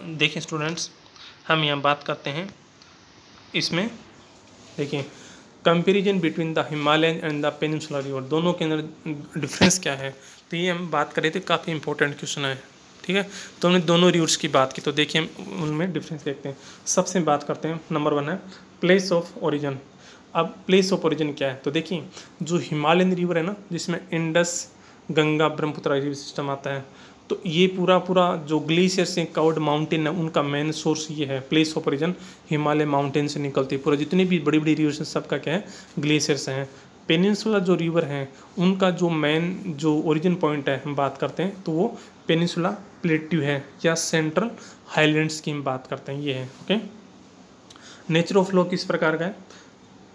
देखिए स्टूडेंट्स, हम यहाँ बात करते हैं इसमें। देखिए comparison between the Himalayan and the peninsular river, दोनों के अंदर डिफरेंस क्या है। तो ये हम बात कर रहे थे, काफ़ी इंपॉर्टेंट क्वेश्चन है। ठीक है, तो हमने दोनों रिवर्स की बात की, तो देखिए हम उनमें डिफरेंस देखते हैं। सबसे बात करते हैं, नंबर 1 है प्लेस ऑफ ओरिजिन। अब प्लेस ऑफ ओरिजिन क्या है, तो देखिए जो हिमालयन रिवर है ना, जिसमें Indus, Ganga, Brahmaputra river system आता है, तो ये पूरा जो ग्लेशियर से कवर्ड माउंटेन है, उनका मेन सोर्स ये है। Place of origin Himalaya mountain से निकलती है। पूरा जितनी भी बड़ी बड़ी रिवर्स हैं, सबका क्या है, ग्लेशियर से हैं। पेनिनसुला जो रिवर हैं, उनका जो मेन जो ओरिजिन पॉइंट है, हम बात करते हैं तो वो पेनिनसुला प्लेट्यू है या सेंट्रल हाईलैंड्स की हम बात करते हैं, ये है। ओके, नेचर ऑफ फ्लो किस प्रकार का है।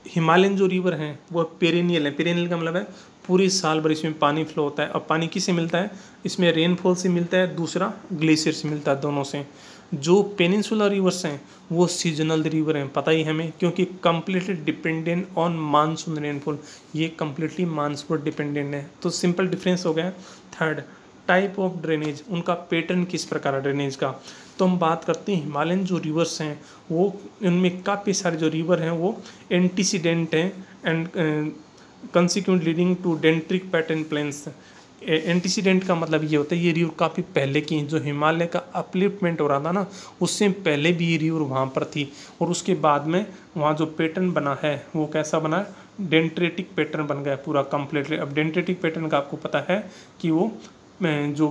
हिमालयन जो रिवर हैं वो पेरेनियल है। पेरेनियल का मतलब है पूरी साल भर इसमें पानी फ्लो होता है। अब पानी किससे मिलता है, इसमें रेनफॉल से मिलता है, दूसरा ग्लेशियर से मिलता है, दोनों से। जो पेनिनसुलर रिवर्स हैं वो सीजनल रिवर हैं, पता ही हमें, क्योंकि completely dependent on monsoon rainfall. ये कम्प्लीटली मानसून पर डिपेंडेंट है। तो सिंपल डिफरेंस हो गया। थर्ड, टाइप ऑफ ड्रेनेज, उनका पैटर्न किस प्रकार है ड्रेनेज का। तो हम बात करते हैं हिमालयन जो रिवर्स हैं, वो उनमें काफ़ी सारे जो रिवर हैं वो एंटीसीडेंट हैं and consequent leading to dendritic pattern plains. Antecedent का मतलब ये होता है ये रिवर काफ़ी पहले की, जो हिमालय का अपलिफ्टमेंट हो रहा था ना, उससे पहले भी ये रिवर वहाँ पर थी, और उसके बाद में वहाँ जो पैटर्न बना है वो कैसा बना है, डेंट्रेटिक पैटर्न बन गया पूरा कंप्लीटली। अब डेंट्रेटिक पैटर्न का आपको पता है कि वो जो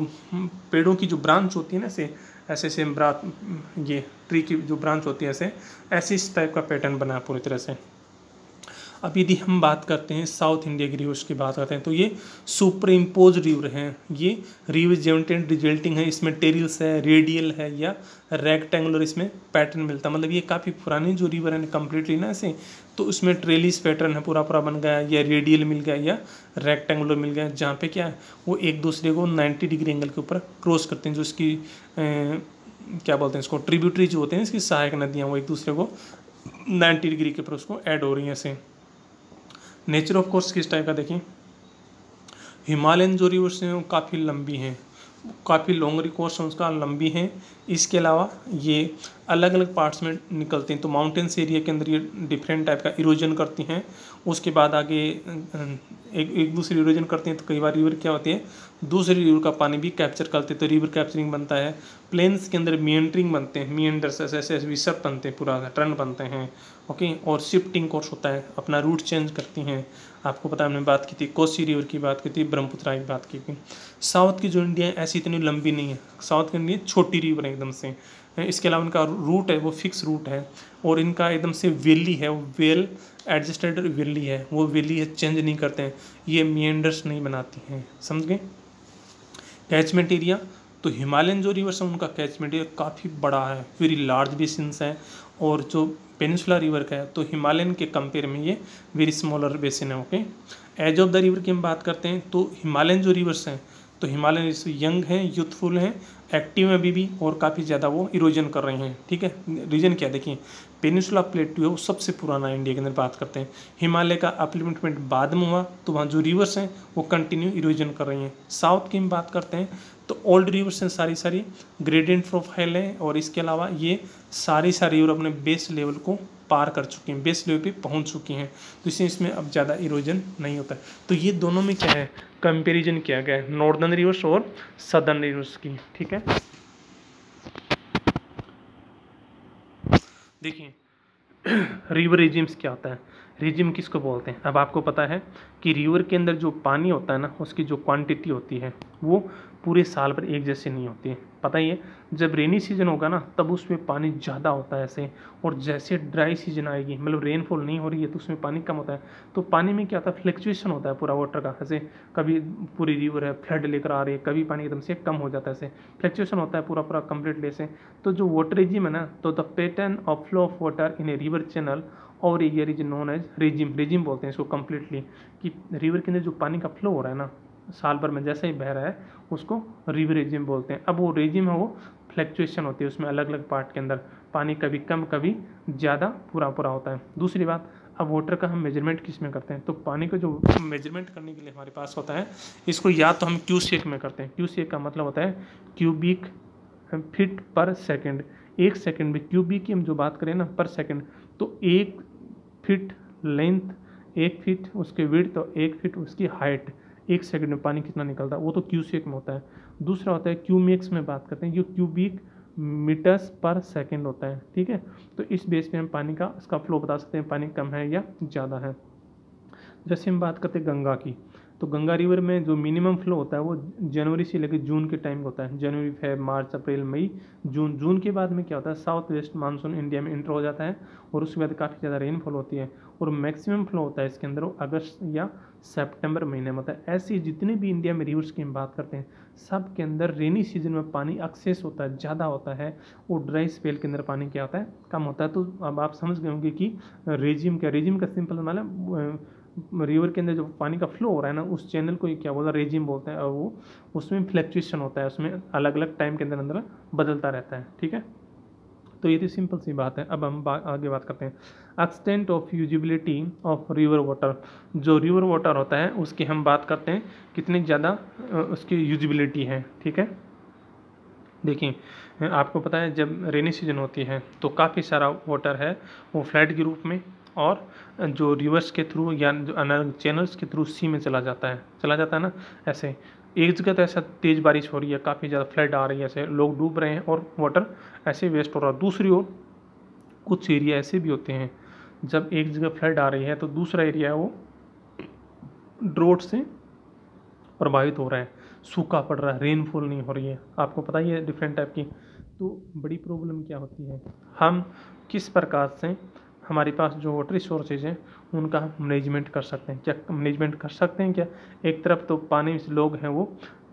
पेड़ों की जो ब्रांच होती है ना, ऐसे ऐसे ये ट्री की जो ब्रांच होती है ऐसे इस टाइप का पैटर्न बना है पूरी तरह से। अब यदि हम बात करते हैं साउथ इंडिया की रिवर्स की बात करते हैं, तो ये सुपर इम्पोज रिवर हैं। ये रिवर जेनेटेड रिजल्टिंग है, इसमें टेरिल्स है, रेडियल है या रेक्टेंगुलर इसमें पैटर्न मिलता है। मतलब ये काफ़ी पुरानी जो रिवर है कम्प्लीटली ना ऐसे, तो उसमें ट्रेलिस पैटर्न है पूरा बन गया, या रेडियल मिल गया या रेक्टेंगुलर मिल गया, जहाँ पे क्या है वो एक दूसरे को 90 डिग्री एंगल के ऊपर क्रॉस करते हैं। जो इसकी क्या बोलते हैं इसको, ट्रिब्यूटरी जो होते हैं, इसकी सहायक नदियाँ, वो एक दूसरे को 90 डिग्री के ऊपर उसको ऐड हो रही हैं ऐसे। नेचर ऑफ कोर्स किस टाइप का, देखिए हिमालयन जो रिवर्स हैं वो काफ़ी लंबी हैं, काफ़ी लॉन्ग रिकोर्स हैं उसका, लंबी हैं। इसके अलावा ये अलग अलग पार्ट्स में निकलते हैं, तो माउंटेन्स एरिया के अंदर ये डिफरेंट टाइप का इरोजन करती हैं। उसके बाद आगे एक दूसरी इरोजन करती हैं, तो कई बार रिवर क्या होती है दूसरी रिवर का पानी भी कैप्चर करते हैं, तो रिवर कैप्चरिंग बनता है। प्लेन्स के अंदर मिएंडरिंग बनते हैं, मिएंडर्स ऐसे विसर्प बनते हैं, पूरा टर्न बनते हैं। ओके, और शिफ्टिंग कोर्स होता है, अपना रूट चेंज करती हैं। आपको पता है हमने बात की थी कोसी रिवर की, बात की थी ब्रह्मपुत्र की बात की थी। साउथ की जो इंडिया है ऐसी इतनी लंबी नहीं है, साउथ की इंडिया छोटी रिवर है एकदम से। इसके अलावा इनका रूट है वो फिक्स रूट है, और इनका एकदम से वैली है, वो वेल एडजस्टेड वैली है, वो वैली है, चेंज नहीं करते हैं, ये मिएंडर्स नहीं बनाती हैं, समझ गए। कैचमेंट एरिया, तो हिमालयन जो रिवर्स हैं उनका कैचमेंट एरिया काफ़ी बड़ा है, वेरी लार्ज बेसिन्स हैं। और जो पेनिनसुला रिवर का है तो हिमालयन के कंपेयर में ये वेरी स्मॉलर बेसिन है। Okay, age of the river की हम बात करते हैं, तो हिमालयन जो रिवर्स हैं तो हिमालयन यंग हैं, यूथफुल हैं, एक्टिव हैं अभी भी, और काफ़ी ज़्यादा वो इरोजन कर रहे हैं। ठीक है, रीजन क्या देखिए, पेनिनसुला प्लेट्यू है वो सबसे पुराना इंडिया के अंदर बात करते हैं। हिमालय का अपलिफ्टमेंट बाद में हुआ, तो वहाँ जो रिवर्स हैं वो कंटिन्यू इरोजन कर रही हैं। साउथ की हम बात करते हैं तो ओल्ड रिवर्स हैं, सारी ग्रेडियंट प्रोफाइल है, और इसके अलावा ये सारी रिवर अपने बेस लेवल को पार कर चुकी हैं, बेस लेवल पे पहुंच चुकी हैं, तो इसमें अब ज़्यादा इरोजन नहीं होता है। तो ये दोनों में क्या है, कंपैरिजन किया गया है नॉर्दर्न रिवर्स और सदर्न रिवर्स की। ठीक है, देखिए रिवर रिजिम्स क्या होता है, रिजिम किसको बोलते हैं। अब आपको पता है कि रिवर के अंदर जो पानी होता है ना, उसकी जो क्वांटिटी होती है वो पूरे साल भर एक जैसे नहीं होती है, पता ही है। जब रेनी सीजन होगा ना तब उसमें पानी ज़्यादा होता है ऐसे, और जैसे ड्राई सीजन आएगी, मतलब रेनफॉल नहीं हो रही है, तो उसमें पानी कम होता है। तो पानी में क्या होता है, फ्लक्चुएशन होता है पूरा वाटर का, ऐसे कभी पूरी रिवर है फ्लड लेकर आ रही है, कभी पानी एकदम से कम हो जाता है, ऐसे फ्लक्चुएशन होता है पूरा कम्प्लीटली ऐसे। तो जो वाटर रिजिम है ना, तो the pattern of flow of water in a river channel और area is known as regime. Regime बोलते हैं इसको कम्प्लीटली, कि रिवर के अंदर जो पानी का फ्लो हो रहा है ना साल भर में जैसे ही बह रहा है, उसको रिवर रिजिम बोलते हैं। अब वो रिजिम है वो फ्लक्चुएशन होती है, उसमें अलग अलग पार्ट के अंदर पानी कभी कम कभी ज़्यादा पूरा होता है। दूसरी बात, अब वाटर का हम मेजरमेंट किस में करते हैं, तो पानी को जो मेजरमेंट करने के लिए हमारे पास होता है, इसको या तो हम क्यूसेक में करते हैं। क्यूसेक का मतलब होता है क्यूबिक फीट पर सेकंड। 1 सेकंड में क्यूबिक की हम जो बात करें ना पर सेकंड, तो 1 फीट लेंथ, 1 फीट उसके विड्थ और 1 फीट उसकी हाइट, 1 सेकंड में पानी कितना निकलता है वो तो क्यूसेक में होता है। दूसरा होता है क्यूमेक्स में बात करते हैं, जो क्यूबिक मीटर्स पर सेकंड होता है। ठीक है, तो इस बेस पे हम पानी का इसका फ्लो बता सकते हैं, पानी कम है या ज़्यादा है। जैसे हम बात करते हैं गंगा की, तो गंगा रिवर में जो मिनिमम फ्लो होता है वो जनवरी से लेकर जून के टाइम होता है। जनवरी, फेब, मार्च, अप्रैल, मई, जून। जून के बाद में क्या होता है, साउथ वेस्ट मानसून इंडिया में इंटर हो जाता है और उसके बाद काफ़ी ज़्यादा रेनफॉल होती है और मैक्सिमम फ्लो होता है इसके अंदर वो अगस्त या सितंबर महीने में होता है। ऐसे जितने भी इंडिया में रिवर्स की हम बात करते हैं सब के अंदर रेनी सीजन में पानी एक्सेस होता है, ज़्यादा होता है, और ड्राई स्पेल के अंदर पानी क्या होता है, कम होता है। तो अब आप समझ गए होंगे कि रेजिम का सिंपल मतलब रिवर के अंदर जो पानी का फ्लो हो रहा है ना उस चैनल को क्या बोलते हैं, रेजिम बोलते हैं, और वो उसमें फ्लक्चुएशन होता है, उसमें अलग अलग टाइम के अंदर अंदर बदलता रहता है। ठीक है, तो ये तो सिंपल सी बात है। अब हम आगे बात करते हैं extent of usability of river water. जो रिवर वाटर होता है उसकी हम बात करते हैं कितनी ज़्यादा उसकी यूजिबिलिटी है। ठीक है, देखिए आपको पता है जब रेनी सीजन होती है तो काफ़ी सारा वाटर है वो फ्लड के रूप में और जो रिवर्स के थ्रू या जो अलग चैनल्स के थ्रू सी में चला जाता है ना। ऐसे एक जगह तो ऐसा तेज़ बारिश हो रही है, काफ़ी ज़्यादा फ्लड आ रही है, ऐसे लोग डूब रहे हैं और वाटर ऐसे वेस्ट हो रहा है। दूसरी ओर कुछ एरिया ऐसे भी होते हैं जब एक जगह फ्लड आ रही है तो दूसरा एरिया है वो ड्रोट से प्रभावित हो रहा है, सूखा पड़ रहा है, रेनफॉल नहीं हो रही है। आपको पता ही है डिफरेंट टाइप की। तो बड़ी प्रॉब्लम क्या होती है, हम किस प्रकार से हमारे पास जो वाटर रिसोर्सेज हैं उनका हम मैनेजमेंट कर सकते हैं, क्या मैनेजमेंट कर सकते हैं क्या। एक तरफ तो पानी से लोग हैं वो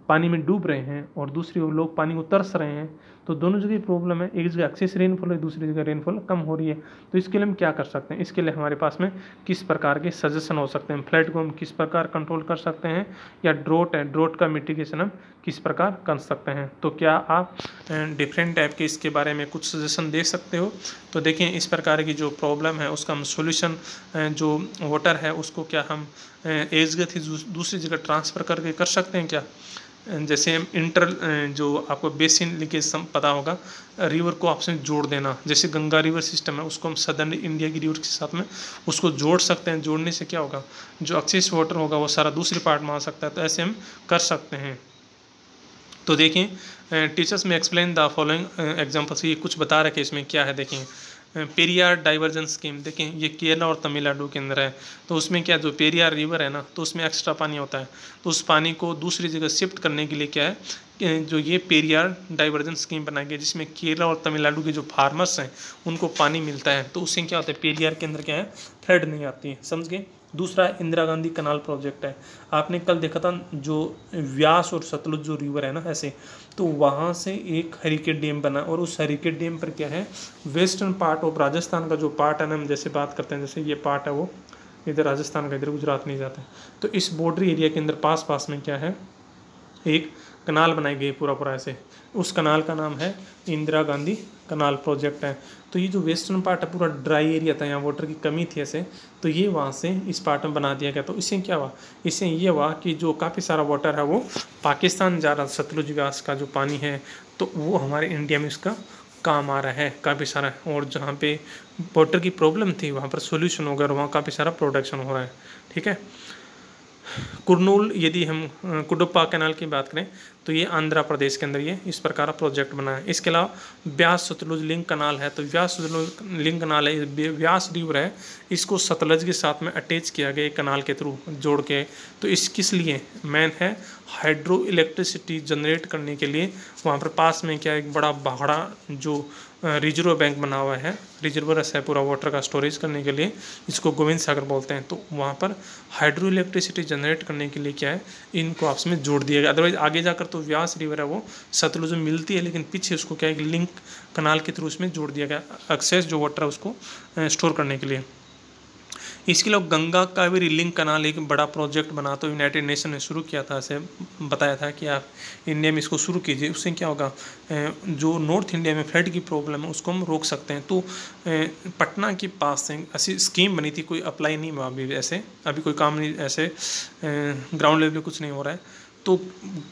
पानी में डूब रहे हैं और दूसरी ओर लोग पानी को तरस रहे हैं, तो दोनों जगह प्रॉब्लम है। एक जगह एक्सेस रेनफॉल है, दूसरी जगह रेनफॉल कम हो रही है। तो इसके लिए हम क्या कर सकते हैं, इसके लिए हमारे पास में किस प्रकार के सजेशन हो सकते हैं, फ्लड को हम किस प्रकार कंट्रोल कर सकते हैं, या ड्रोट है, ड्रोट का मिटिगेशन हम किस प्रकार कर सकते हैं। तो क्या आप डिफरेंट टाइप के इसके बारे में कुछ सजेशन दे सकते हो। तो देखें इस प्रकार की जो प्रॉब्लम है उसका हम सोल्यूशन जो वाटर है उसको क्या हम एक जगह थी दूसरी जगह ट्रांसफ़र करके कर सकते हैं क्या। जैसे हम इंटर जो आपको बेसिन लीकेज पता होगा, रिवर को आपस में जोड़ देना, जैसे गंगा रिवर सिस्टम है उसको हम सदर्न इंडिया की रिवर के साथ में उसको जोड़ सकते हैं। जोड़ने से क्या होगा, जो एक्सेस वाटर होगा वो सारा दूसरे पार्ट में आ सकता है। तो ऐसे हम कर सकते हैं। तो देखें टीचर्स में एक्सप्लेन द फॉलोइंग एग्जाम्पल्स, ये कुछ बता रखे इसमें क्या है। देखें पेरियार डाइवर्जन स्कीम, देखें ये केरला और तमिलनाडु के अंदर है। तो उसमें क्या, जो पेरियार रिवर है ना तो उसमें एक्स्ट्रा पानी होता है, तो उस पानी को दूसरी जगह शिफ्ट करने के लिए क्या है जो ये पेरियार डाइवर्जन स्कीम बनाई गई, जिसमें केरला और तमिलनाडु के जो फार्मर्स हैं उनको पानी मिलता है। तो उससे क्या होता है, पेरियार के अंदर क्या है, फ्लड नहीं आती है, समझ गए। दूसरा इंदिरा गांधी कनाल प्रोजेक्ट है। आपने कल देखा था जो व्यास और सतलुज जो रिवर है ना ऐसे, तो वहाँ से एक हरिकेट डैम बना और उस हरिकेट डैम पर क्या है, वेस्टर्न पार्ट ऑफ राजस्थान का जो पार्ट है ना, हम जैसे बात करते हैं जैसे ये पार्ट है वो इधर राजस्थान का, इधर गुजरात नहीं जाता है। तो इस बॉर्डरी एरिया के अंदर पास में क्या है, एक कनाल बनाई गई पूरा ऐसे, उस कनाल का नाम है इंदिरा गांधी कनाल प्रोजेक्ट है। तो ये जो वेस्टर्न पार्ट है पूरा ड्राई एरिया था, यहाँ वाटर की कमी थी ऐसे, तो ये वहाँ से इस पार्ट में बना दिया गया। तो इससे क्या हुआ, इससे ये हुआ कि जो काफ़ी सारा वाटर है वो पाकिस्तान जा रहा, सतलुज व्यास का जो पानी है तो वो हमारे इंडिया में इसका काम आ रहा है काफ़ी सारा। और जहाँ पे वाटर की प्रॉब्लम थी वहाँ पर सोल्यूशन हो गया और वहाँ काफ़ी सारा प्रोडक्शन हो रहा है। ठीक है, कुरनूल, यदि हम कुडुप्पा कैनाल की बात करें तो ये आंध्र प्रदेश के अंदर ये इस प्रकार का प्रोजेक्ट बना है। इसके अलावा व्यास सतलुज लिंक कनाल है, तो व्यास सतलुज लिंक कनाल है, व्यास रिवर है, इसको सतलुज के साथ में अटैच किया गया कनाल के थ्रू जोड़ के। तो इस किस लिए मेन है, हाइड्रो इलेक्ट्रिसिटी जनरेट करने के लिए। वहाँ पर पास में क्या एक बड़ा बड़ा जो रिजर्व बैंक बना हुआ है, रिजर्वरस है पूरा वाटर का स्टोरेज करने के लिए, इसको गोविंद सागर बोलते हैं। तो वहाँ पर हाइड्रो इलेक्ट्रिसिटी जनरेट करने के लिए क्या है, इनको आपस में जोड़ दिया गया। अदरवाइज आगे जाकर तो व्यास रिवर है वो सतलुज में मिलती है, लेकिन पीछे उसको क्या एक लिंक कनाल के थ्रू उसमें जोड़ दिया गया, एक्सेस जो वाटर है उसको स्टोर करने के लिए। इसके अलावा गंगा कावेरी लिंक कनाल एक बड़ा प्रोजेक्ट बना, तो यूनाइटेड नेशन ने शुरू किया था, ऐसे बताया था कि आप इंडिया में इसको शुरू कीजिए, उससे क्या होगा जो नॉर्थ इंडिया में फ्लड की प्रॉब्लम है उसको हम रोक सकते हैं। तो पटना के पास से ऐसी स्कीम बनी थी, कोई अप्लाई नहीं हुआ अभी, ऐसे अभी कोई काम नहीं, ऐसे ग्राउंड लेवल पे कुछ नहीं हो रहा है। तो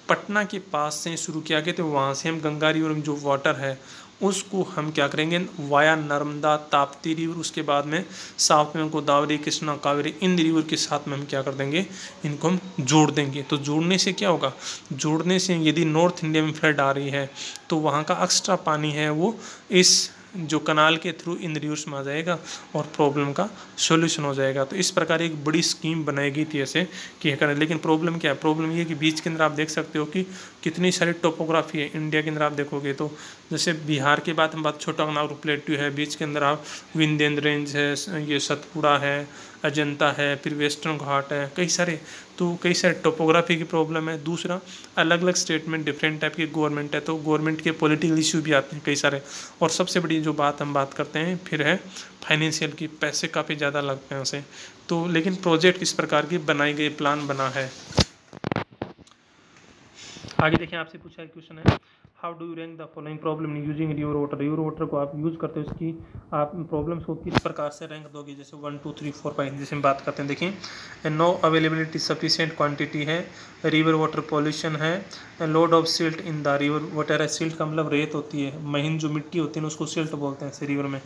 पटना के पास से शुरू किया गया, तो वहाँ से हम गंगा रिवर में जो वाटर है उसको हम क्या करेंगे वाया नर्मदा ताप्ती रिवर, उसके बाद में साथ में गोदावरी कृष्णा कावेरी इन रिवर के साथ में हम क्या कर देंगे, इनको हम जोड़ देंगे। तो जोड़ने से क्या होगा, जोड़ने से यदि नॉर्थ इंडिया में फ्लड आ रही है तो वहाँ का एक्स्ट्रा पानी है वो इस जो कनाल के थ्रू इन रिवर्स में आ जाएगा और प्रॉब्लम का सॉल्यूशन हो जाएगा। तो इस प्रकार एक बड़ी स्कीम बनाई गई थी ऐसे कि करें। लेकिन प्रॉब्लम क्या है, प्रॉब्लम ये है कि बीच के अंदर आप देख सकते हो कि कितनी सारी टोपोग्राफी है इंडिया के अंदर। आप देखोगे तो जैसे बिहार के बाद हम बात छोटा नागपुर प्लेट्यू है, बीच के अंदर आप विंध्यन रेंज है, ये सतपुड़ा है, अजंता है, फिर वेस्टर्न घाट है, कई सारे टोपोग्राफी की प्रॉब्लम है। दूसरा अलग अलग स्टेट में डिफरेंट टाइप की गवर्नमेंट है, तो गवर्नमेंट के पॉलिटिकल इशू भी आते हैं कई सारे। और सबसे बड़ी जो बात हम बात करते हैं फिर है फाइनेंशियल की, पैसे काफ़ी ज़्यादा लगते हैं उसे। तो लेकिन प्रोजेक्ट इस प्रकार की बनाई गई प्लान बना है। आगे देखिए आपसे पूछा क्वेश्चन है, how do you rank the following problem using river water. River water को आप यूज़ करते हो, इसकी आप प्रॉब्लम्स को किस प्रकार से रैंक दोगे, जैसे 1 2 3 4 5 जैसे हम बात करते हैं। देखिए नो अवेलेबिलिटी सफिशिएंट क्वांटिटी है, रिवर वाटर पॉल्यूशन है, load of silt in the river water है, सिल्ट का मतलब रेत होती है, महीन जो मिट्टी होती है उसको सिल्ट बोलते हैं रिवर में।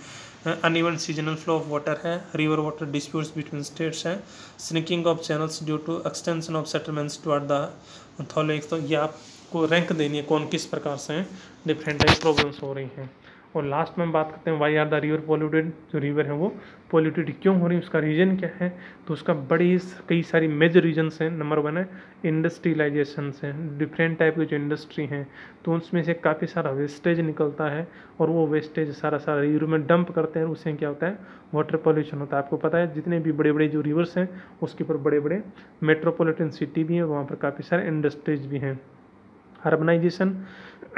Uneven seasonal flow of water है, river water disputes between states है, shrinking of channels due to extension of settlements toward the thalwegs. तो ये आपको रैंक देनी है कौन किस प्रकार से डिफरेंट टाइप प्रॉब्लम्स हो रही हैं। और लास्ट में हम बात करते हैं why are the river polluted, जो रिवर है वो पॉल्यूटेड क्यों हो रही है, उसका रीज़न क्या है। तो उसका बड़ी कई सारी मेजर रीजन्स हैं। नंबर 1 है इंडस्ट्रियलाइजेशन से, डिफरेंट टाइप की जो इंडस्ट्री हैं तो उसमें से काफ़ी सारा वेस्टेज निकलता है और वो वेस्टेज सारा रिवर में डंप करते हैं, उससे क्या होता है वाटर पॉल्यूशन होता है। आपको पता है जितने भी बड़े बड़े जो रिवर्स हैं उसके ऊपर बड़े बड़े मेट्रोपॉलिटन सिटी भी हैं, वहाँ पर काफ़ी सारे इंडस्ट्रीज भी हैं। अर्बनाइजेशन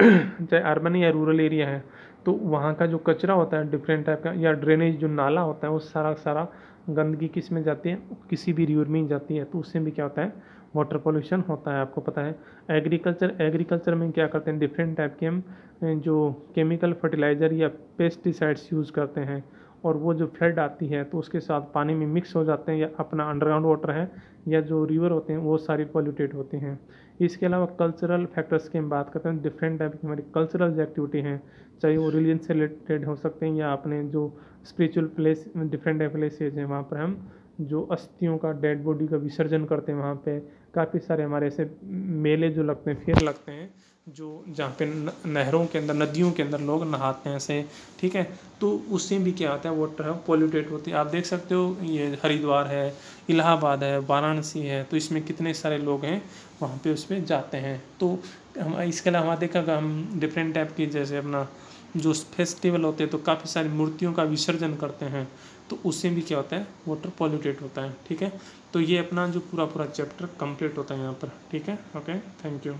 चाहे अर्बन या रूरल एरिया है तो वहाँ का जो कचरा होता है डिफरेंट टाइप का, या ड्रेनेज जो नाला होता है वो सारा गंदगी किस में जाती है, किसी भी रिवर में ही जाती है, तो उससे भी क्या होता है वाटर पोल्यूशन होता है। आपको पता है एग्रीकल्चर में क्या करते हैं, डिफरेंट टाइप के हम जो केमिकल फर्टिलाइज़र या पेस्टिसाइड्स यूज़ करते हैं और वो जो फ्लड आती है तो उसके साथ पानी में मिक्स हो जाते हैं, या अपना अंडरग्राउंड वाटर है या जो रिवर होते हैं वो सारी पॉल्यूटेड होते हैं। इसके अलावा कल्चरल फैक्टर्स की हम बात करते हैं, डिफरेंट टाइप की हमारी कल्चरल एक्टिविटी हैं, चाहे वो रिलीजन से रिलेटेड हो सकते हैं या अपने जो spiritual place different type places हैं वहाँ पर हम जो अस्थियों का डेड बॉडी का विसर्जन करते हैं। वहाँ पे काफ़ी सारे हमारे ऐसे मेले जो लगते हैं, फेयर लगते हैं, जो जहाँ पे नहरों के अंदर नदियों के अंदर लोग नहाते हैं ऐसे, ठीक है। तो उससे भी क्या होता है वाटर है पॉल्यूटेड होती है। आप देख सकते हो ये हरिद्वार है, इलाहाबाद है, वाराणसी है, तो इसमें कितने सारे लोग हैं वहाँ पे उस पर जाते हैं। तो हम इसके अलावा देखा हम डिफरेंट टाइप की जैसे अपना जो फेस्टिवल होते हैं तो काफ़ी सारी मूर्तियों का विसर्जन करते हैं, तो उससे भी क्या होता है वाटर पॉल्यूटेड होता है, ठीक है। तो ये अपना जो पूरा चैप्टर कंप्लीट होता है यहाँ पर, ठीक है। Okay, thank you.